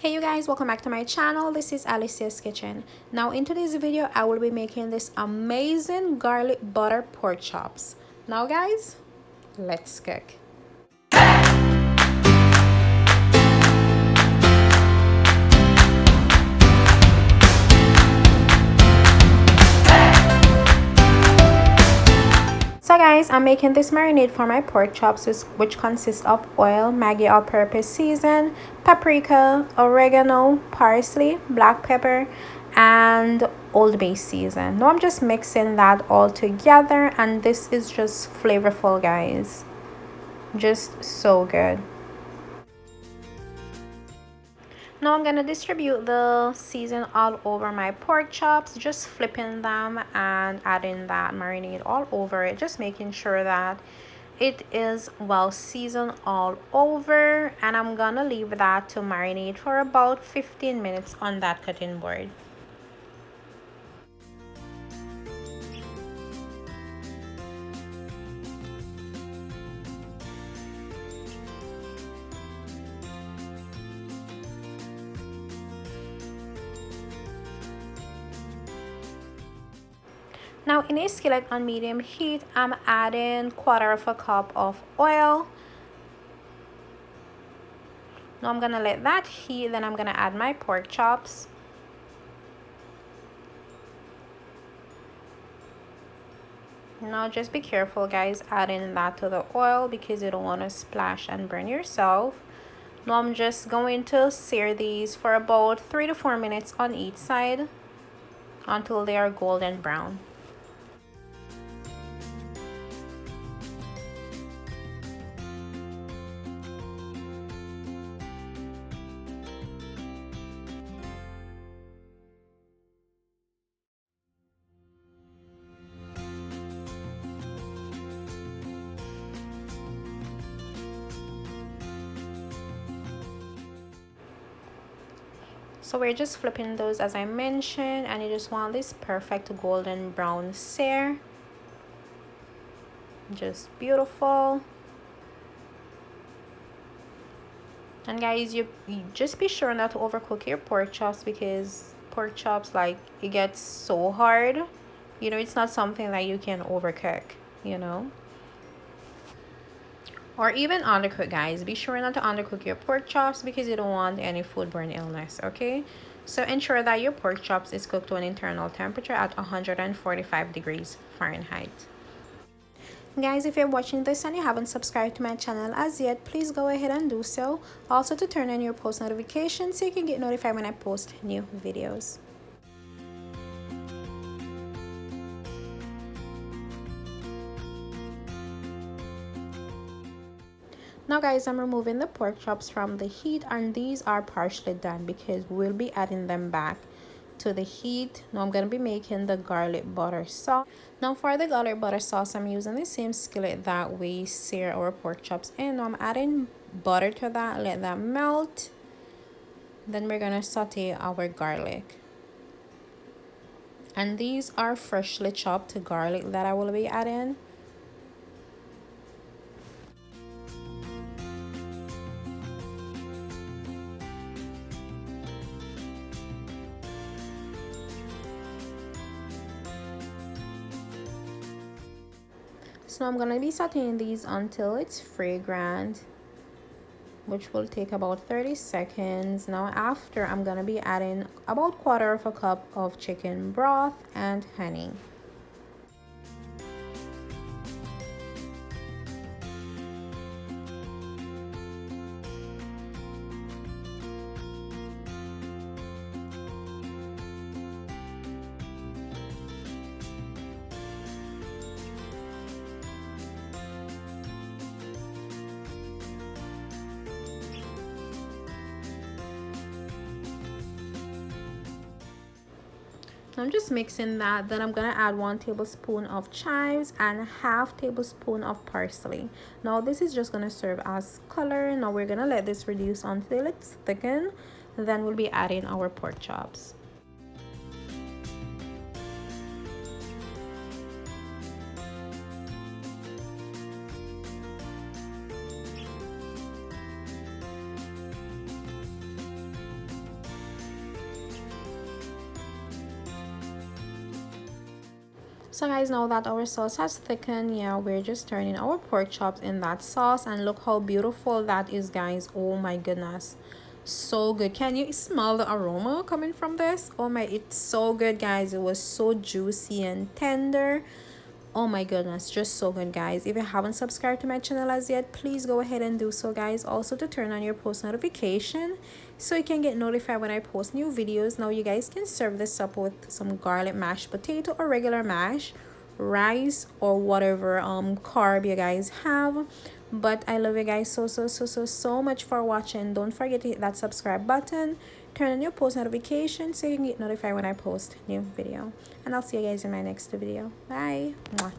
Hey you guys, welcome back to my channel. This is Alicia's Kitchen. Now in today's video I will be making this amazing garlic butter pork chops. Now guys, let's cook. So guys, I'm making this marinade for my pork chops, which consists of oil, Maggi all-purpose season, paprika, oregano, parsley, black pepper, and Old Bay season. Now I'm just mixing that all together, and this is just flavorful, guys. Just so good. Now I'm gonna distribute the season all over my pork chops, just flipping them and adding that marinade all over it, just making sure that it is well seasoned all over. And I'm gonna leave that to marinate for about 15 minutes on that cutting board. Now in a skillet on medium heat, I'm adding 1/4 cup of oil. Now I'm gonna let that heat, then I'm gonna add my pork chops. Now just be careful guys adding that to the oil because you don't want to splash and burn yourself. Now I'm just going to sear these for about 3 to 4 minutes on each side until they are golden brown. So we're just flipping those as I mentioned, and you just want this perfect golden brown sear. Just beautiful. And guys, you just be sure not to overcook your pork chops, because pork chops, like, it gets so hard, you know. It's not something that you can overcook, you know, or even undercook. Guys, be sure not to undercook your pork chops because you don't want any foodborne illness. Okay, so ensure that your pork chops is cooked to an internal temperature at 145 degrees Fahrenheit. Guys, if you're watching this and you haven't subscribed to my channel as yet, please go ahead and do so. Also to turn on your post notifications so you can get notified when I post new videos. Now guys, I'm removing the pork chops from the heat, and these are partially done because we'll be adding them back to the heat. Now I'm going to be making the garlic butter sauce. Now for the garlic butter sauce, I'm using the same skillet that we sear our pork chops in. Now I'm adding butter to that, let that melt. Then we're going to saute our garlic. And these are freshly chopped garlic that I will be adding. So I'm gonna be sauteing these until it's fragrant, which will take about 30 seconds. Now after, I'm gonna be adding about 1/4 cup of chicken broth and honey. I'm just mixing that. Then I'm gonna add 1 tablespoon of chives and 1/2 tablespoon of parsley. Now this is just gonna serve as color. Now we're gonna let this reduce until it's thickened. Then we'll be adding our pork chops. So guys, now that our sauce has thickened, yeah, we're just turning our pork chops in that sauce, and look how beautiful that is, guys. Oh my goodness, so good. Can you smell the aroma coming from this? Oh my, it's so good, guys. It was so juicy and tender. Oh my goodness, just so good, guys. If you haven't subscribed to my channel as yet, please go ahead and do so, guys. Also to turn on your post notification so you can get notified when I post new videos. Now you guys can serve this up with some garlic mashed potato or regular mash, rice, or whatever carb you guys have. But I love you guys so much for watching. Don't forget to hit that subscribe button, turn on your post notifications so you can get notified when I post new video, and I'll see you guys in my next video. Bye. Mwah.